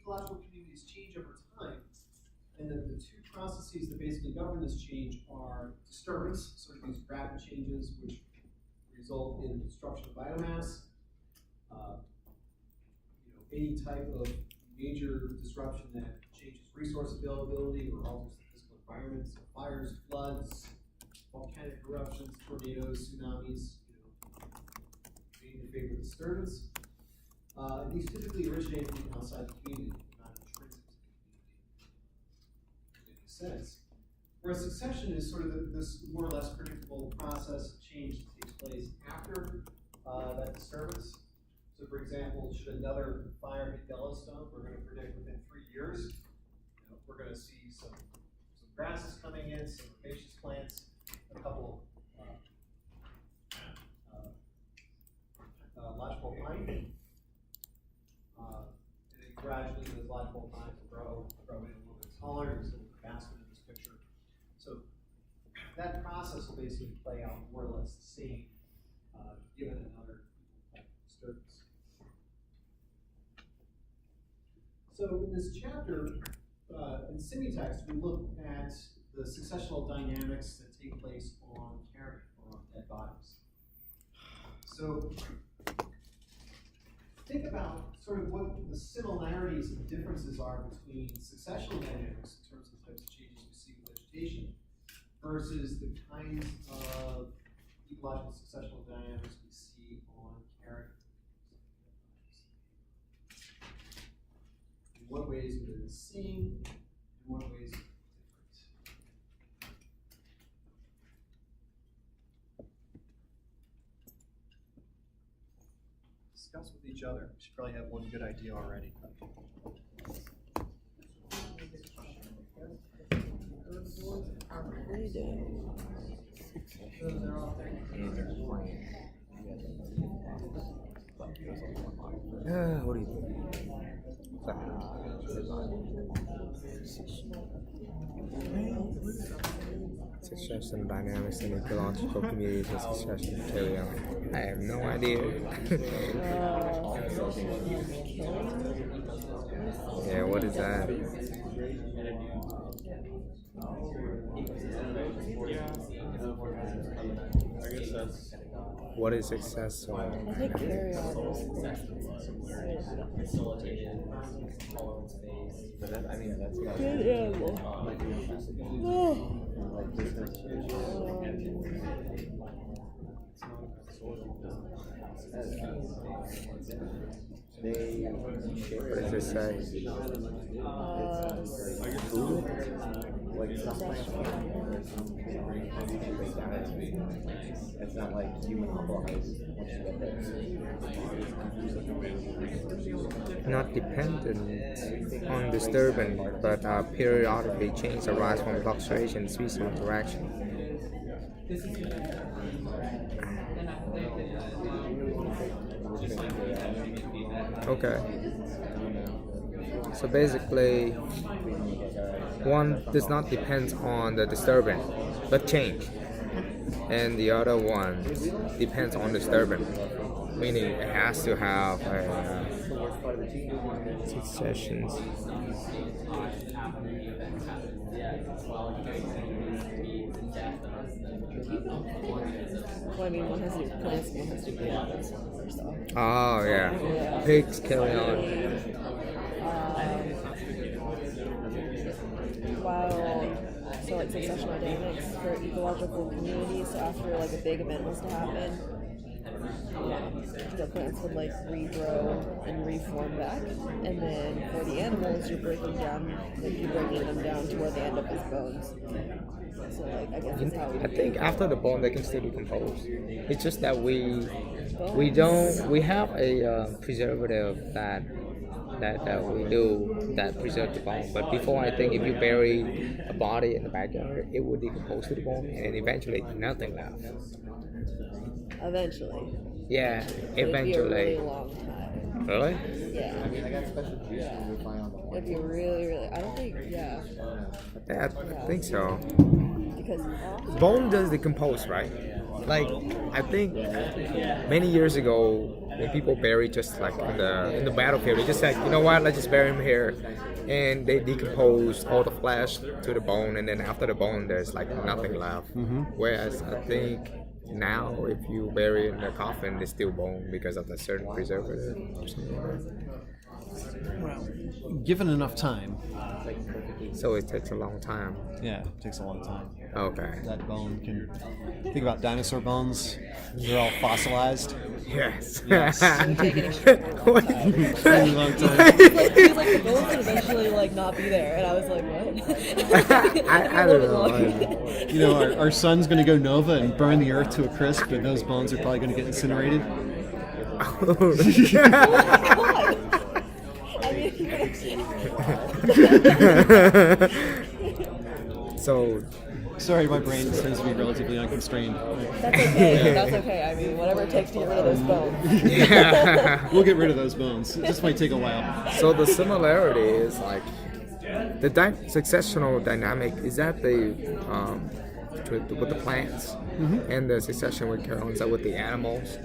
ecological communities change over time, and the two processes that basically govern this change are disturbance, sort of these rapid changes which result in destruction of biomass, any type of major disruption that changes resource availability or alters the physical environment, so fires, floods, volcanic eruptions, tornadoes, tsunamis, mainly favor disturbance. These typically originate from outside the community, not intrinsic to the community. It makes sense. Whereas succession is sort of this more or less predictable process of change that takes place after that disturbance. So, for example, should another fire hit Yellowstone, we're going to predict within 3 years, we're going to see some grasses coming in, some herbaceous plants, a couple lodgepole pine, and then gradually those lodgepole pines will grow in a little bit taller. There's a little basket in this picture. So that process will basically play out more or less the same, given another type of disturbance. So in this chapter, in semitext, we look at the successional dynamics that take place on carrion or on dead bodies. So think about sort of what the similarities and differences are between successional dynamics in terms of the types of changes we see with vegetation versus the kinds of ecological successional dynamics we see on carrion. In what ways are they the same? In what ways are they different? Discuss with each other. We should probably have one good idea already. What do you think? Succession dynamics in ecological communities and succession carry on. I have no idea. Yeah, what is that? What is success? I think carry on is good animal. What does it say? It's not like human applies once you get there. Not dependent on disturbance, but periodically change arise from fluctuation in species interaction. Okay. So basically, one does not depend on the disturbance, but change. And the other one depends on disturbance, meaning it has to have successions. Well, I mean, one has to do plants, one has to do animals. Oh yeah, pigs carry on. So like successional dynamics for ecological communities, so after like a big event was to happen, the plants would like regrow and reform back, and then for the animals you're breaking them down to where they end up as bones. So like I guess that's how I think after the bone they can still decompose. It's just that we have a preservative that we do that preserve the bone. But before, I think if you bury a body in the backyard, it would decompose to the bone, and eventually nothing left. Eventually. Yeah, It'd eventually. be a really long time. Really? Yeah. I mean, I got special juice when we find on the wall. It'd be really. I don't think. Yeah. I think so. Because Bone does decompose, right? Like I think many years ago, when people bury just like in the battlefield, they just like, you know what, let's just bury him here, and they decompose all the flesh to the bone, and then after the bone, there's like nothing left. Whereas I think now, if you bury it in a coffin, it's still bone because of the certain preservative or something like that. Well, given enough time, So it takes a long time. yeah, it takes a long time. Okay. That bone can think about dinosaur bones. They're all fossilized. Yes. Yes. It would take an extreme Really long time. He's like, the bones would eventually like not be there, and I was like, what? I don't know. You know, our sun's going to go nova and burn the earth to a crisp, and those bones are probably going to get incinerated. God. I mean, So Sorry, my brain tends to be relatively unconstrained. that's okay. That's okay. I mean, whatever it takes to get rid of those bones. We'll get rid of those bones. It just might take a while. So the similarity is like the successional dynamic. Is that the with the plants and the succession with carrion? Is that with the animals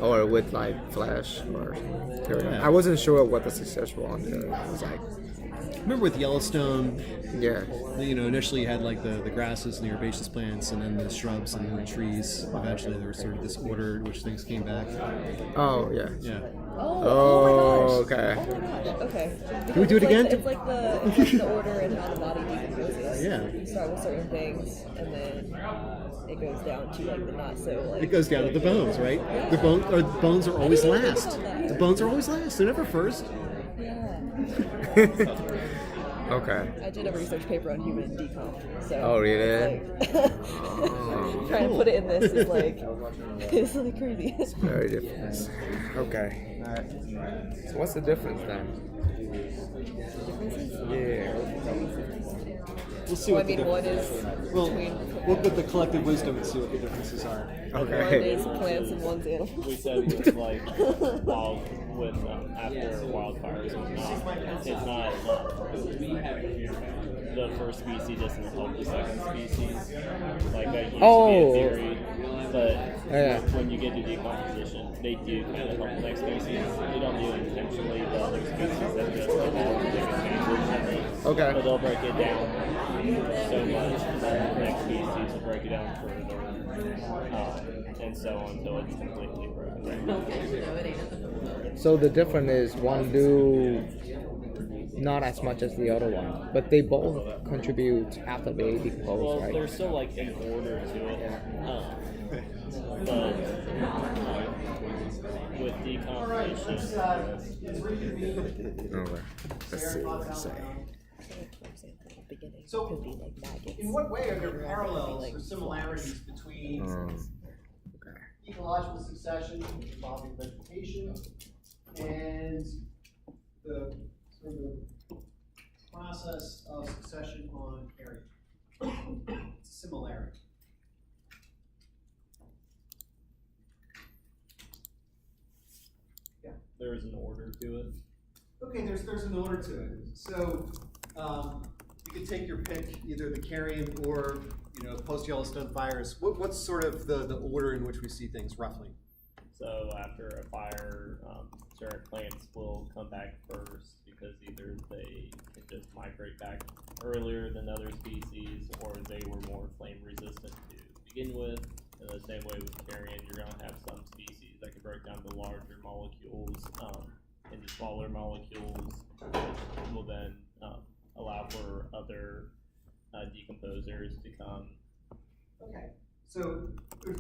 or with like flesh or carrion? I wasn't sure what the succession on there was like. Remember with Yellowstone, Yeah. you know, initially you had like the grasses and the herbaceous plants, and then the shrubs and then the trees. Eventually there was sort of this order in which things came back. Oh yeah. Yeah. Oh my gosh. Okay. Oh my gosh. Okay. Can we do it again? It's like the order and how the body decomposes. Yeah. You start with certain things, and then it goes down to like the not so like. It goes down to the bones, right? The bones are always last. The bones are always last. They're never first. Yeah. Okay. I did a research paper on human decomp. So Oh, really? like, trying to put it in this is like it's like crazy. Very different. Okay. So what's the difference then? Yeah. We'll see Well, I what the mean, one difference is We'll between put the collective wisdom and see what the differences are. one Okay. is plants and one's animals. We said with like after wildfires and whatnot, it's not the first species doesn't help the second species. Like that used Oh. to be a theory, but Yeah. when you get to decomposition, they do kind of help the next species. They don't do it intentionally. The other species that just Okay. but they'll break it down so much that the next species will break it down further, and so on until it's completely broken down. So the difference is one do not as much as the other one, but they both contribute after they decompose, Well, right? there's still like an order to it, but with decomposition, Okay. Let's see what they say. For example, the beginning So, could be like maggots. In what way are there Could be parallels like or similarities between Okay. ecological succession involving vegetation and the sort of the process of succession on carrion? It's a similarity. there is an order to it. Okay, there's an order to it. So you could take your pick, either the carrion or post Yellowstone fires. What's sort of the order in which we see things roughly? So after a fire, certain plants will come back first because either they can just migrate back earlier than other species, or they were more flame resistant to begin with. In the same way with carrion, you're going to have some species that can break down the larger molecules into smaller molecules, which will then allow for other decomposers to come. Okay, so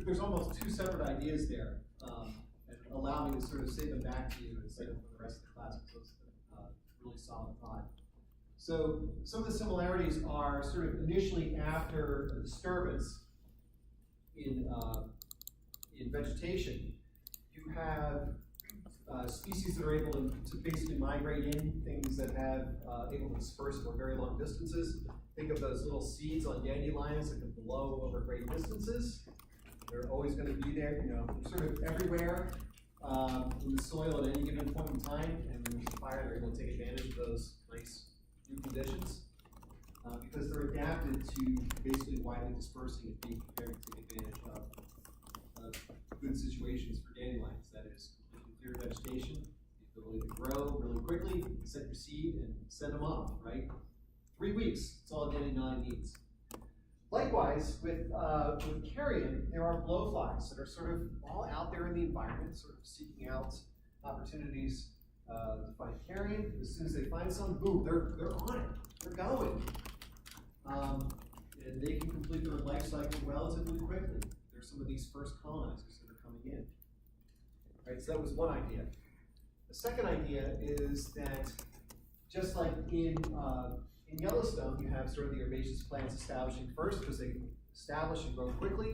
there's almost two separate ideas there. And allow me to sort of say them back to you instead of for the rest of the class, because it's a really solid thought. So some of the similarities are sort of initially after a disturbance in vegetation, you have species that are able to basically migrate in, things that have able to disperse over very long distances. Think of those little seeds on dandelions that can blow over great distances. They're always going to be there, they're sort of everywhere in the soil at any given point in time, and when there's a fire, they're able to take advantage of those nice new conditions because they're adapted to basically widely dispersing and being prepared to take advantage of good situations for dandelions. That is, completely clear vegetation, the ability to grow really quickly, set your seed, and send them off, right? 3 weeks, that's all a dandelion needs. Likewise, with carrion, there are blowflies that are sort of all out there in the environment, sort of seeking out opportunities to find carrion. As soon as they find some, boom, they're on it. They're going. And they can complete their life cycle relatively quickly. There's some of these first colonizers that are coming in. Right, so that was one idea. The second idea is that just like in Yellowstone, you have sort of the herbaceous plants establishing first because they can establish and grow quickly.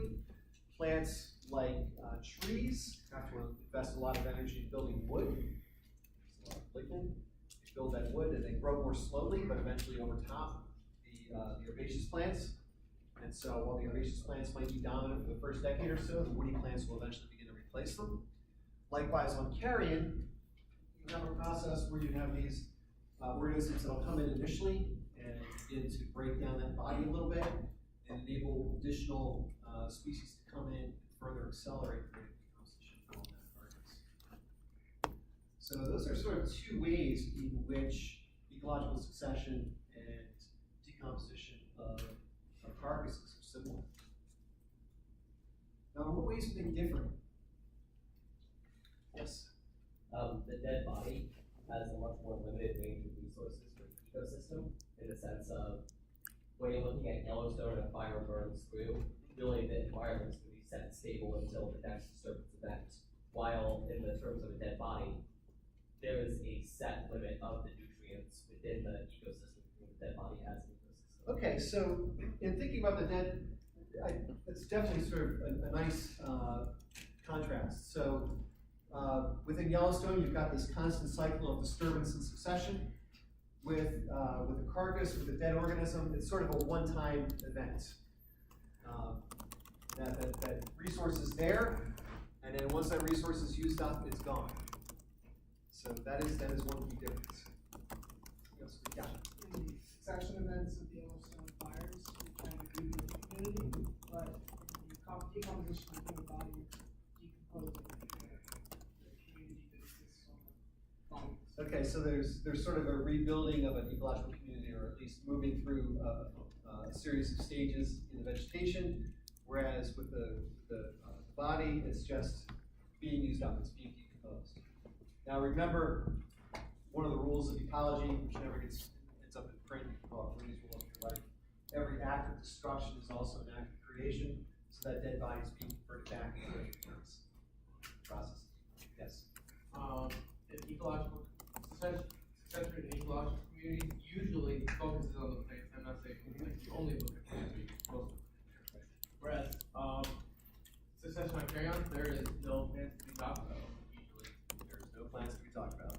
Plants like trees have to invest a lot of energy in building wood. There's a lot of lignin. They build that wood and they grow more slowly, but eventually overtop the herbaceous plants. And so while the herbaceous plants might be dominant for the first decade or so, the woody plants will eventually begin to replace them. Likewise on carrion, you have a process where you have these organisms that will come in initially and begin to break down that body a little bit and enable additional species to come in and further accelerate the rate of decomposition on that carcass. So those are sort of two ways in which ecological succession and decomposition of carcasses are similar. Now, in what ways are they different? Yes? The dead body has a much more limited range of resources for the ecosystem, in the sense of when you're looking at Yellowstone and a fire burns through, really the environment's going to be set stable until the next disturbance event. While in the terms of a dead body, there is a set limit of the nutrients within the ecosystem the dead body has an ecosystem. Okay, so in thinking about the dead, it's definitely sort of a nice contrast. So within Yellowstone, you've got this constant cycle of disturbance and succession. With a carcass, with a dead organism, it's sort of a one-time event. That resource is there, and then once that resource is used up, it's gone. So that is one key difference. Yes, yeah. In the succession events of the Yellowstone fires, you try to agree with the community, but in the decomposition of the human body, you're decomposing the community that exists on the body. Okay, so there's sort of a rebuilding of an ecological community, or at least moving through a series of stages in the vegetation, whereas with the body, it's just being used up, it's being decomposed. Now remember, one of the rules of ecology, which never ends up in print, please will look at your life. Every act of destruction is also an act of creation, so that dead body is being converted back into the process. Yes? The ecological succession in ecological communities usually focuses on the plants. I'm not saying like you only look at plants, but you most look at plants. Whereas succession on carrion, there is no plants to be talked about usually. There's no plants to be talked about.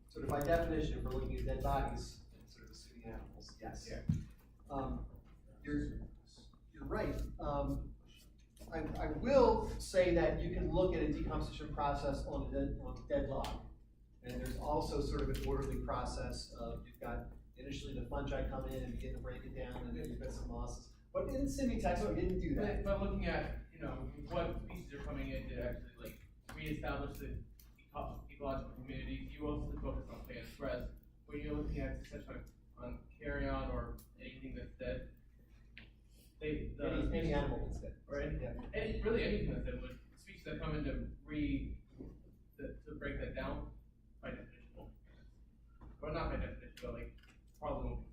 Sort of by definition, if we're looking at dead bodies and sort of assuming animals, yes. Yeah. You're right. I will say that you can look at a decomposition process on a dead log. And there's also sort of an orderly process of you've got initially the fungi come in and begin to break it down, and then you've got some mosses. But in Semi-Texas, we didn't do that. But looking at, what species are coming in to actually like reestablish the ecological communities, you mostly focus on plants. Whereas when you're looking at succession on carrion or anything that's dead, Any animal that's dead. Right? Yeah. Really anything that's dead, but species that come in to break that down, by definition, or not by definition, but like probably won't be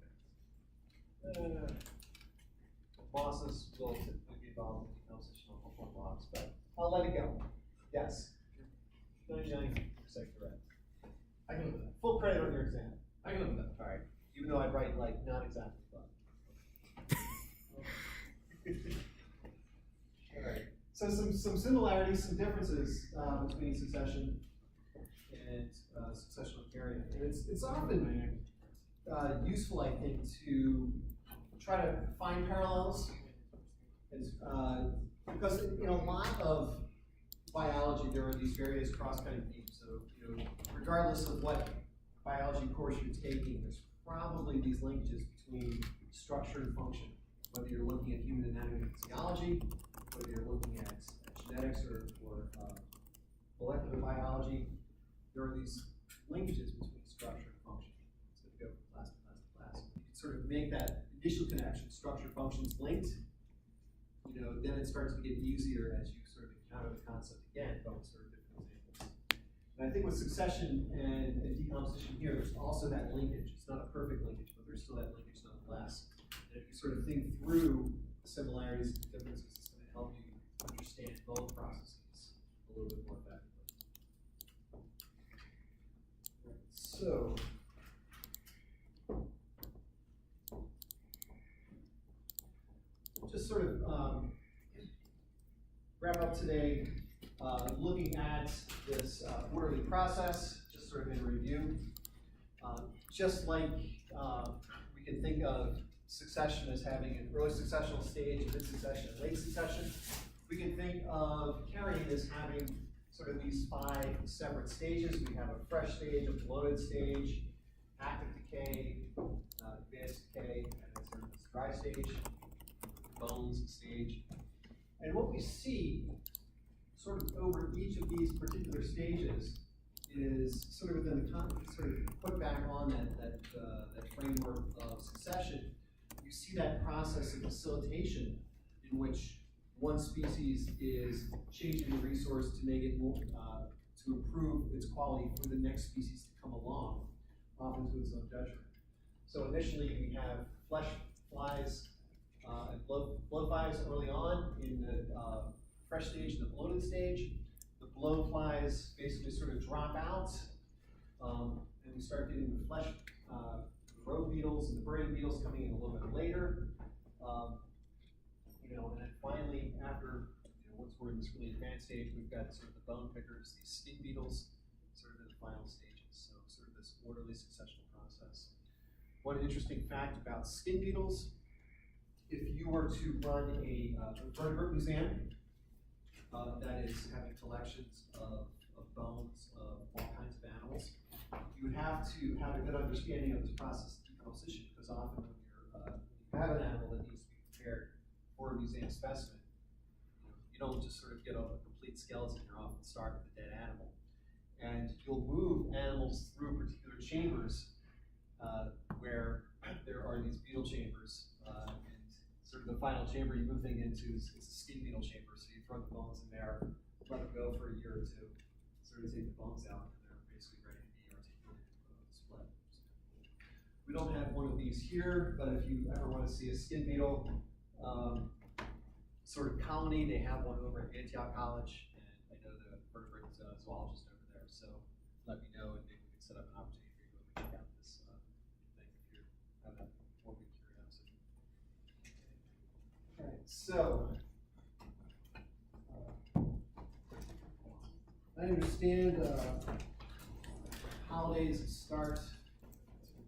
plants. Mosses will typically be involved in decomposition on logs, but I'll let it go. Yes. 99% correct. I can live with that. Full credit on your exam. I can live with that. All right. Even though I write like not exactly, but. All right. So some similarities, some differences between succession and successional carrion. And it's often useful, I think, to try to find parallels, because in a lot of biology there are these various cross-cutting themes. So regardless of what biology course you're taking, there's probably these linkages between structure and function. Whether you're looking at human anatomy and physiology, whether you're looking at genetics or molecular biology, there are these linkages between structure and function. It's going to go from class to class to class. You can sort of make that initial connection, structure functions linked. Then it starts to get easier as you sort of encounter the concept again, but with sort of different examples. And I think with succession and decomposition here, there's also that linkage. It's not a perfect linkage, but there's still that linkage nonetheless. And if you sort of think through the similarities and differences, it's going to help you understand both processes a little bit more effectively. So, just sort of wrap up today, looking at this orderly process, just sort of in review. Just like we can think of succession as having an early successional stage, mid-succession, and late succession, we can think of carrying as having sort of these 5 separate stages. We have a fresh stage, a bloated stage, active decay, advanced decay, and then sort of this dry stage, bones stage. And what we see sort of over each of these particular stages is sort of within the context, sort of put back on that framework of succession. You see that process of facilitation in which one species is changing the resource to make it more, to improve its quality for the next species to come along, often to its own detriment. So initially we have flesh flies and blowflies early on in the fresh stage and the bloated stage. The blowflies basically sort of drop out, and we start getting the flesh, the road beetles and the brain beetles coming in a little bit later. And then finally, after once we're in this really advanced stage, we've got sort of the bone pickers, these skin beetles, sort of in the final stages. So sort of this orderly successional process. One interesting fact about skin beetles: if you were to run a vertebrate museum that is having collections of bones of all kinds of animals, you would have to have a good understanding of this process of decomposition, because often when you have an animal that needs to be prepared for a museum specimen, you don't just sort of get a complete skeleton. You're often start with a dead animal, and you'll move animals through particular chambers where there are these beetle chambers, and sort of the final chamber you move things into is a skin beetle chamber. So you throw the bones in there, let them go for a year or two, sort of take the bones out, and they're basically ready to be articulated and split. We don't have one of these here, but if you ever want to see a skin beetle sort of colony, they have one over at Antioch College, and I know the vertebrate zoologist over there, so let me know and maybe we can set up an opportunity for you to check out this thing if you have that morbid curiosity. Okay, so I understand holidays start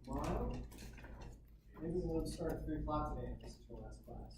tomorrow. Maybe we'll start at 3 o'clock today. This is your last class.